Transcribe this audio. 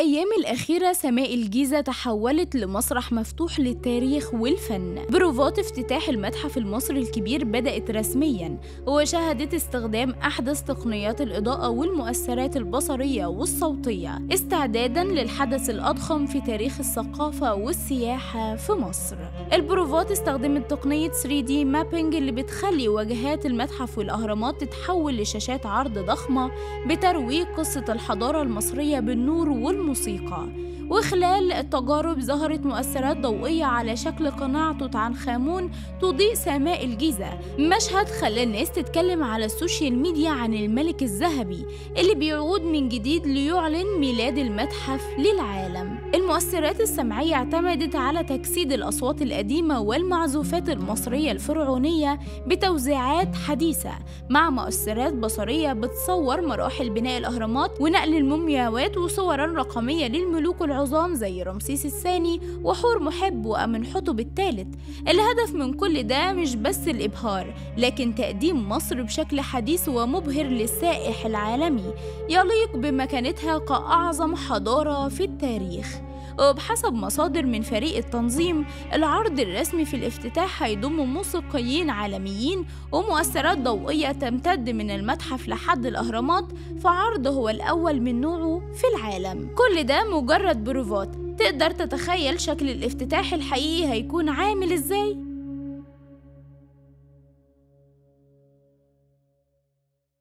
الأيام الأخيرة سماء الجيزة تحولت لمسرح مفتوح للتاريخ والفن. بروفات افتتاح المتحف المصري الكبير بدأت رسمياً، وشهدت استخدام أحدث تقنيات الإضاءة والمؤثرات البصرية والصوتية استعداداً للحدث الأضخم في تاريخ الثقافة والسياحة في مصر. البروفات استخدمت تقنية 3D مابينج اللي بتخلي واجهات المتحف والأهرامات تتحول لشاشات عرض ضخمة بترويج قصة الحضارة المصرية بالنور والموسيقى. وخلال التجارب ظهرت مؤثرات ضوئية على شكل قناع توت عنخ آمون تضيء سماء الجيزة، مشهد خلى الناس تتكلم على السوشيال ميديا عن الملك الذهبي اللي بيعود من جديد ليعلن ميلاد المتحف للعالم. المؤثرات السمعية اعتمدت على تجسيد الأصوات القديمة والمعزوفات المصرية الفرعونية بتوزيعات حديثة، مع مؤثرات بصرية بتصور مراحل بناء الأهرامات ونقل المومياوات وصورا رقمية للملوك العظام زي رمسيس الثاني وحور محب وأمنحتب الثالث. الهدف من كل ده مش بس الإبهار، لكن تقديم مصر بشكل حديث ومبهر للسائح العالمي يليق بمكانتها كأعظم حضارة في التاريخ. وبحسب مصادر من فريق التنظيم، العرض الرسمي في الافتتاح هيضم موسيقيين عالميين ومؤثرات ضوئية تمتد من المتحف لحد الأهرامات، فعرض هو الأول من نوعه في العالم. كل ده مجرد بروفات. تقدر تتخيل شكل الافتتاح الحقيقي هيكون عامل ازاي؟